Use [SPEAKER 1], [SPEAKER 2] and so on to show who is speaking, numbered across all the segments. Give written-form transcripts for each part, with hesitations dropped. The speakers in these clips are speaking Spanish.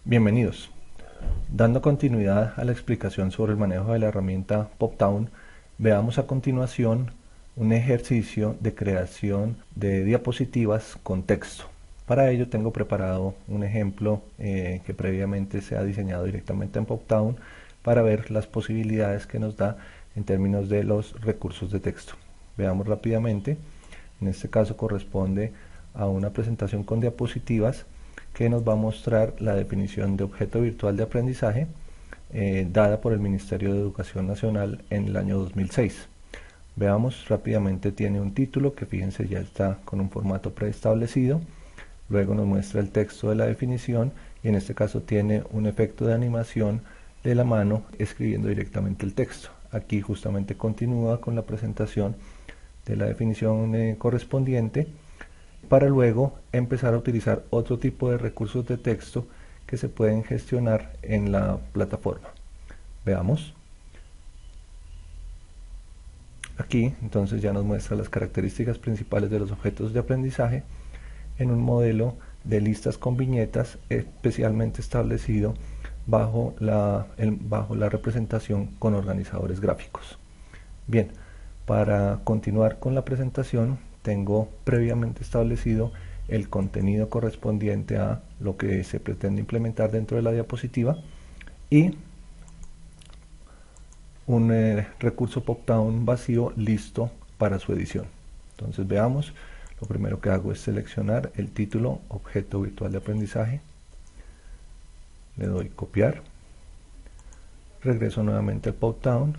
[SPEAKER 1] Bienvenidos. Dando continuidad a la explicación sobre el manejo de la herramienta PopTown, veamos a continuación un ejercicio de creación de diapositivas con texto. Para ello tengo preparado un ejemplo que previamente se ha diseñado directamente en PopTown para ver las posibilidades que nos da en términos de los recursos de texto. Veamos rápidamente. En este caso corresponde a una presentación con diapositivas que nos va a mostrar la definición de objeto virtual de aprendizaje dada por el Ministerio de Educación Nacional en el año 2006. Veamos rápidamente, tiene un título que fíjense ya está con un formato preestablecido, luego nos muestra el texto de la definición y en este caso tiene un efecto de animación de la mano escribiendo directamente el texto. Aquí justamente continúa con la presentación de la definición correspondiente para luego empezar a utilizar otro tipo de recursos de texto que se pueden gestionar en la plataforma. Veamos. Aquí entonces ya nos muestra las características principales de los objetos de aprendizaje en un modelo de listas con viñetas especialmente establecido bajo la representación con organizadores gráficos. Bien, para continuar con la presentación tengo previamente establecido el contenido correspondiente a lo que se pretende implementar dentro de la diapositiva y un recurso PopTown vacío listo para su edición. Entonces veamos, lo primero que hago es seleccionar el título objeto virtual de aprendizaje, le doy copiar, regreso nuevamente al PopTown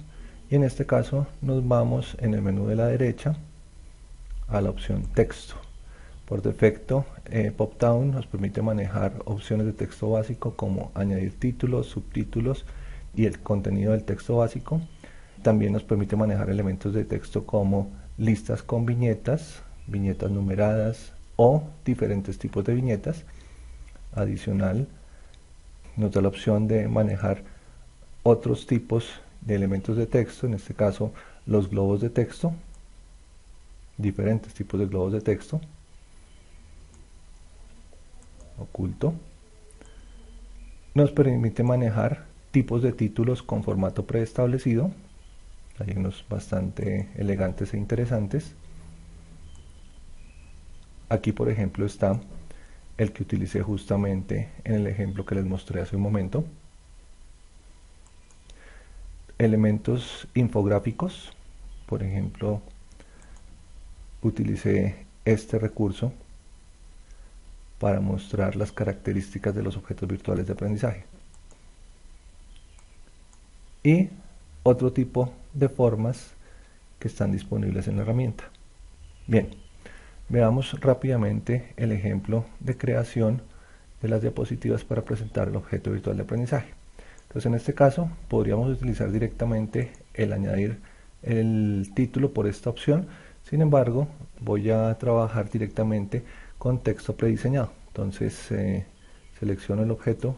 [SPEAKER 1] y en este caso nos vamos en el menú de la derecha a la opción texto. Por defecto, PopTown nos permite manejar opciones de texto básico como añadir títulos, subtítulos y el contenido del texto básico. También nos permite manejar elementos de texto como listas con viñetas, viñetas numeradas o diferentes tipos de viñetas. Adicional, nos da la opción de manejar otros tipos de elementos de texto, en este caso los globos de texto, diferentes tipos de globos de texto, oculto. Nos permite manejar tipos de títulos con formato preestablecido, hay unos bastante elegantes e interesantes. Aquí por ejemplo está el que utilicé justamente en el ejemplo que les mostré hace un momento. Elementos infográficos, por ejemplo, utilicé este recurso para mostrar las características de los objetos virtuales de aprendizaje. Y otro tipo de formas que están disponibles en la herramienta. Bien, veamos rápidamente el ejemplo de creación de las diapositivas para presentar el objeto virtual de aprendizaje. Entonces en este caso podríamos utilizar directamente el añadir el título por esta opción. Sin embargo, voy a trabajar directamente con texto prediseñado. Entonces selecciono el objeto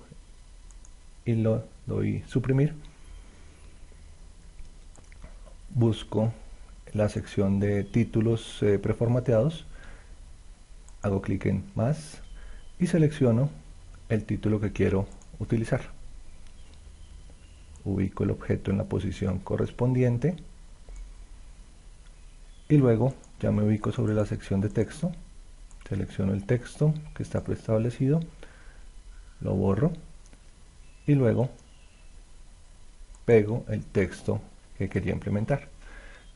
[SPEAKER 1] y lo doy suprimir. Busco la sección de títulos preformateados, hago clic en más y selecciono el título que quiero utilizar. Ubico el objeto en la posición correspondiente y luego ya me ubico sobre la sección de texto, selecciono el texto que está preestablecido, lo borro y luego pego el texto que quería implementar.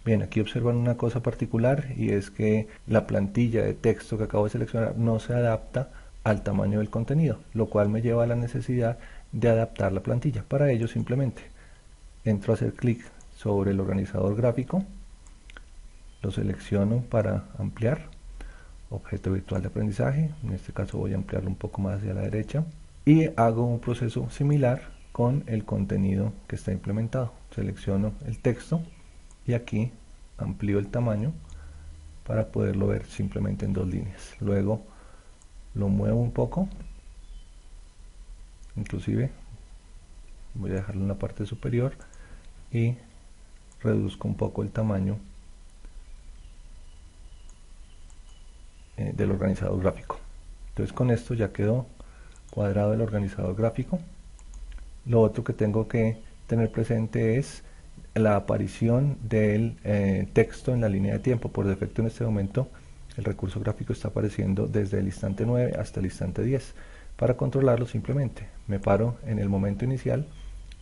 [SPEAKER 1] Bien, aquí observan una cosa particular y es que la plantilla de texto que acabo de seleccionar no se adapta al tamaño del contenido, lo cual me lleva a la necesidad de adaptar la plantilla. Para ello simplemente entro a hacer clic sobre el organizador gráfico, lo selecciono para ampliar, objeto virtual de aprendizaje, en este caso voy a ampliarlo un poco más hacia la derecha y hago un proceso similar con el contenido que está implementado. Selecciono el texto y aquí amplío el tamaño para poderlo ver simplemente en dos líneas. Luego lo muevo un poco, inclusive voy a dejarlo en la parte superior y reduzco un poco el tamaño del organizador gráfico. Entonces con esto ya quedó cuadrado del organizador gráfico. Lo otro que tengo que tener presente es la aparición del texto en la línea de tiempo. Por defecto en este momento el recurso gráfico está apareciendo desde el instante 9 hasta el instante 10. Para controlarlo simplemente me paro en el momento inicial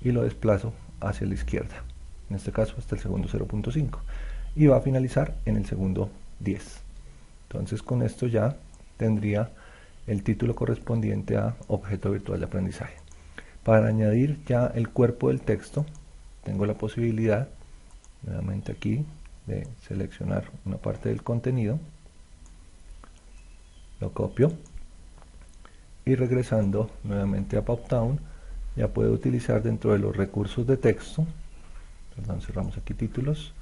[SPEAKER 1] y lo desplazo hacia la izquierda, en este caso hasta el segundo 0.5, y va a finalizar en el segundo 10. Entonces con esto ya tendría el título correspondiente a objeto virtual de aprendizaje. Para añadir ya el cuerpo del texto, tengo la posibilidad, nuevamente aquí, de seleccionar una parte del contenido, lo copio, y regresando nuevamente a PopTown, ya puedo utilizar dentro de los recursos de texto, perdón, cerramos aquí títulos,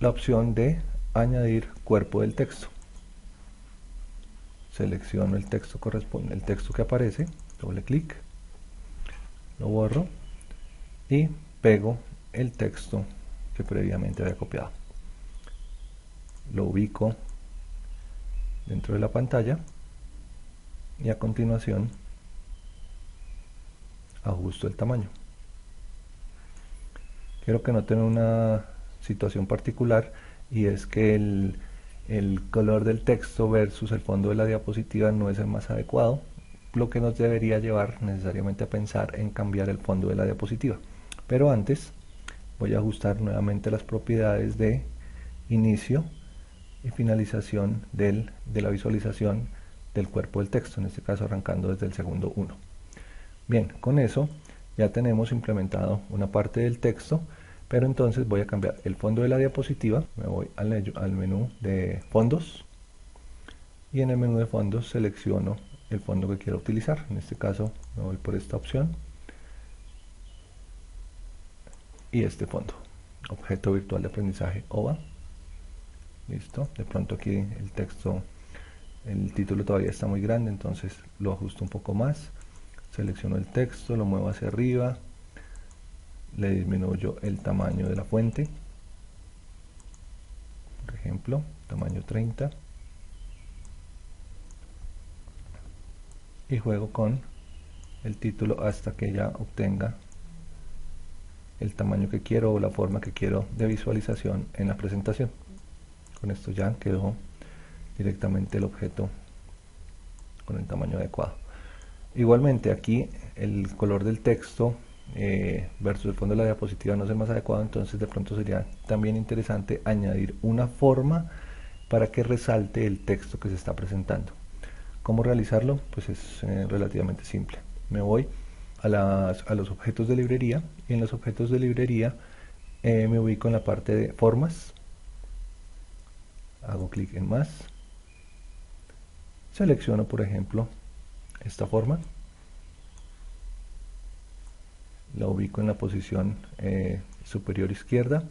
[SPEAKER 1] la opción de añadir cuerpo del texto. Selecciono el texto corresponde, el texto que aparece, doble clic, lo borro y pego el texto que previamente había copiado. Lo ubico dentro de la pantalla y a continuación ajusto el tamaño. Quiero que noten una situación particular, y es que el color del texto versus el fondo de la diapositiva no es el más adecuado, lo que nos debería llevar necesariamente a pensar en cambiar el fondo de la diapositiva. Pero antes voy a ajustar nuevamente las propiedades de inicio y finalización de la visualización del cuerpo del texto, en este caso arrancando desde el segundo 1. Bien, con eso ya tenemos implementado una parte del texto, pero entonces voy a cambiar el fondo de la diapositiva. Me voy al menú de fondos y en el menú de fondos selecciono el fondo que quiero utilizar. En este caso me voy por esta opción y este fondo, objeto virtual de aprendizaje OVA. Listo, de pronto aquí el texto, el título todavía está muy grande, entonces lo ajusto un poco más. Selecciono el texto, lo muevo hacia arriba, le disminuyo el tamaño de la fuente, por ejemplo, tamaño 30, y juego con el título hasta que ya obtenga el tamaño que quiero o la forma que quiero de visualización en la presentación. Con esto ya quedó directamente el objeto con el tamaño adecuado. Igualmente aquí el color del texto versus el fondo de la diapositiva no es el más adecuado, entonces de pronto sería también interesante añadir una forma para que resalte el texto que se está presentando. ¿Cómo realizarlo? Pues es relativamente simple. Me voy a los objetos de librería, y en los objetos de librería me ubico en la parte de formas, hago clic en más, selecciono por ejemplo esta forma, la ubico en la posición superior izquierda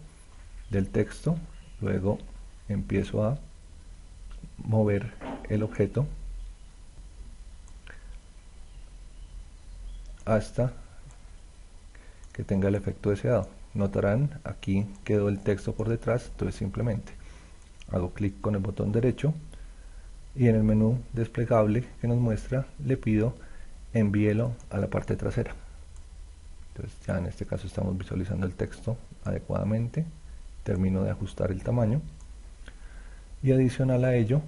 [SPEAKER 1] del texto, luego empiezo a mover el objeto hasta que tenga el efecto deseado. Notarán aquí quedó el texto por detrás, entonces simplemente hago clic con el botón derecho y en el menú desplegable que nos muestra le pido envíelo a la parte trasera. Entonces ya en este caso estamos visualizando el texto adecuadamente. Termino de ajustar el tamaño y adicional a ello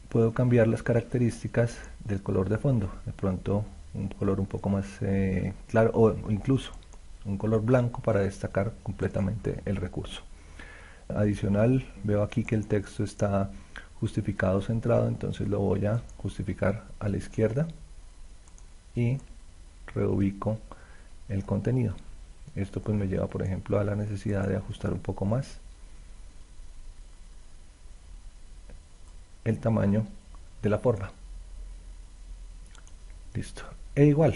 [SPEAKER 1] puedo cambiar las características del color de fondo, de pronto un color un poco más claro, o incluso un color blanco para destacar completamente el recurso. Adicional, veo aquí que el texto está justificado centrado, entonces lo voy a justificar a la izquierda y reubico el contenido. Esto pues me lleva por ejemplo a la necesidad de ajustar un poco más el tamaño de la forma. Listo. E igual,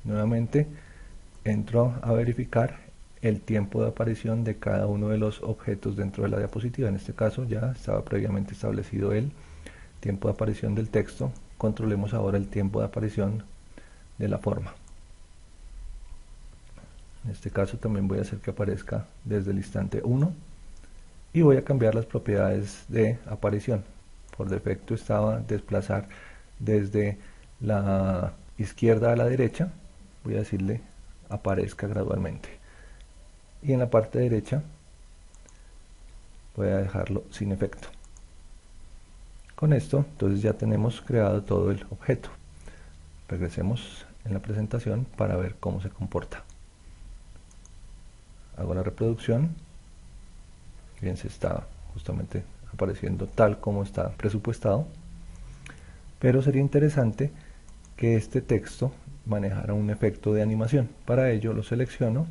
[SPEAKER 1] nuevamente entro a verificar el tiempo de aparición de cada uno de los objetos dentro de la diapositiva. En este caso ya estaba previamente establecido el tiempo de aparición del texto. Controlemos ahora el tiempo de aparición de la forma. En este caso también voy a hacer que aparezca desde el instante 1 y voy a cambiar las propiedades de aparición. por defecto estaba desplazar desde la izquierda a la derecha, voy a decirle aparezca gradualmente, y en la parte derecha voy a dejarlo sin efecto. Con esto entonces ya tenemos creado todo el objeto. Regresemos en la presentación para ver cómo se comporta. Hago la reproducción, bien, se está justamente apareciendo tal como está presupuestado, pero sería interesante que este texto manejara un efecto de animación. Para ello lo selecciono,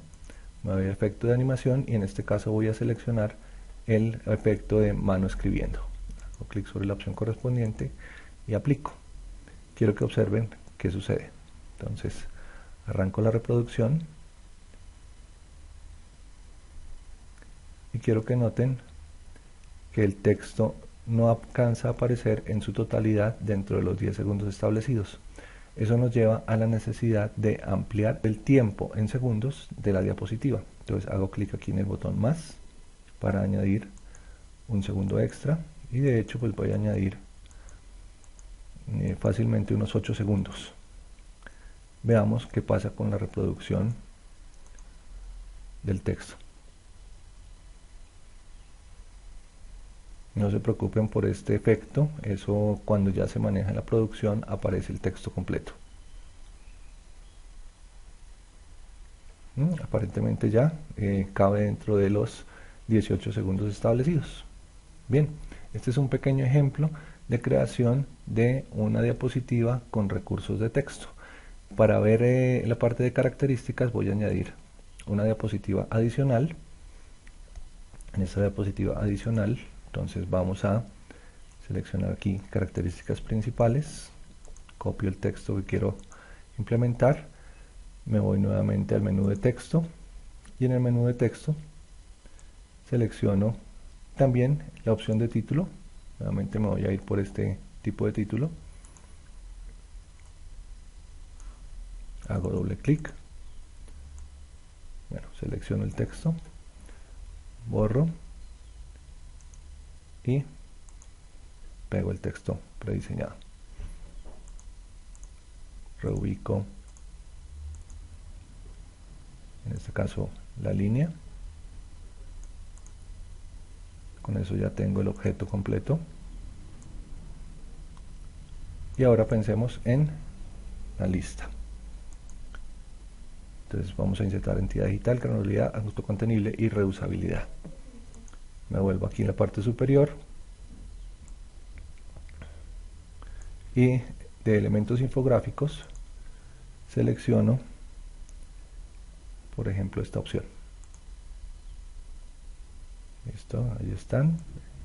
[SPEAKER 1] me voy a efecto de animación y en este caso voy a seleccionar el efecto de mano escribiendo. Hago clic sobre la opción correspondiente y aplico. Quiero que observen qué sucede. Entonces arranco la reproducción y quiero que noten que el texto no alcanza a aparecer en su totalidad dentro de los 10 segundos establecidos. Eso nos lleva a la necesidad de ampliar el tiempo en segundos de la diapositiva. Entonces hago clic aquí en el botón más para añadir un segundo extra y de hecho pues voy a añadir fácilmente unos 8 segundos. Veamos qué pasa con la reproducción del texto. No se preocupen por este efecto, eso cuando ya se maneja en la producción aparece el texto completo. Aparentemente ya cabe dentro de los 18 segundos establecidos. Bien, este es un pequeño ejemplo de creación de una diapositiva con recursos de texto. Para ver la parte de características voy a añadir una diapositiva adicional. En esta diapositiva adicional entonces vamos a seleccionar aquí características principales, copio el texto que quiero implementar, me voy nuevamente al menú de texto y en el menú de texto selecciono también la opción de título. Nuevamente me voy a ir por este tipo de título, hago doble clic, bueno, selecciono el texto, borro y pego el texto prediseñado, reubico en este caso la línea. Con eso ya tengo el objeto completo. Y ahora pensemos en la lista. Entonces vamos a insertar entidad digital, granularidad, autocontenible y reusabilidad. Me vuelvo aquí en la parte superior y de elementos infográficos selecciono, por ejemplo, esta opción. Listo, ahí están.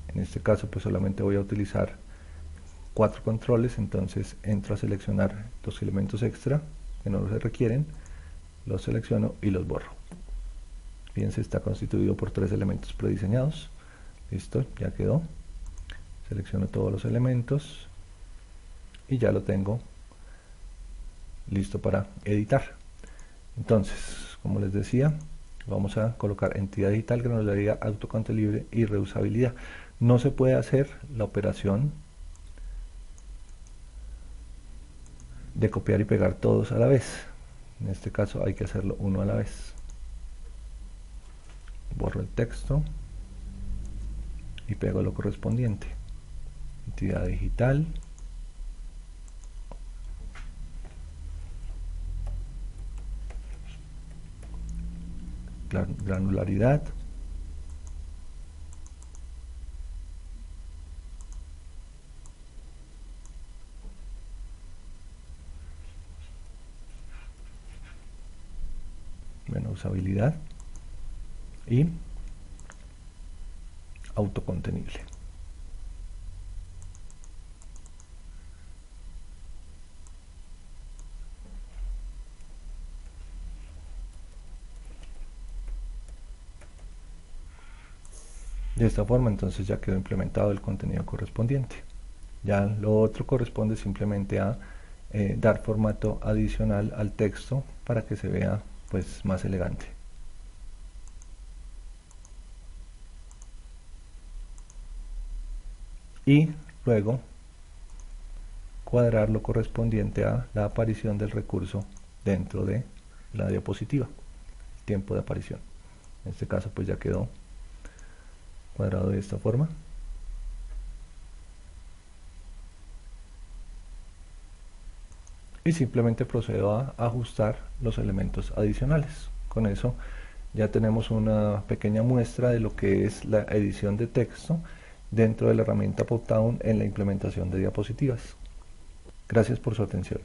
[SPEAKER 1] En este caso pues solamente voy a utilizar 4 controles, entonces entro a seleccionar los elementos extra que no se requieren, los selecciono y los borro. Fíjense, está constituido por 3 elementos prediseñados. Listo, ya quedó. Selecciono todos los elementos y ya lo tengo listo para editar. Entonces, como les decía, vamos a colocar entidad digital, granularidad, autocontenible y reusabilidad. No se puede hacer la operación de copiar y pegar todos a la vez. En este caso hay que hacerlo uno a la vez. Borro el texto y pego lo correspondiente. Entidad digital, granularidad, bueno, usabilidad y autocontenible. De esta forma entonces ya quedó implementado el contenido correspondiente. Ya lo otro corresponde simplemente a dar formato adicional al texto para que se vea pues más elegante. Y luego cuadrar lo correspondiente a la aparición del recurso dentro de la diapositiva, tiempo de aparición. En este caso pues ya quedó cuadrado de esta forma. Y simplemente procedo a ajustar los elementos adicionales. Con eso ya tenemos una pequeña muestra de lo que es la edición de texto dentro de la herramienta Poptown en la implementación de diapositivas. Gracias por su atención.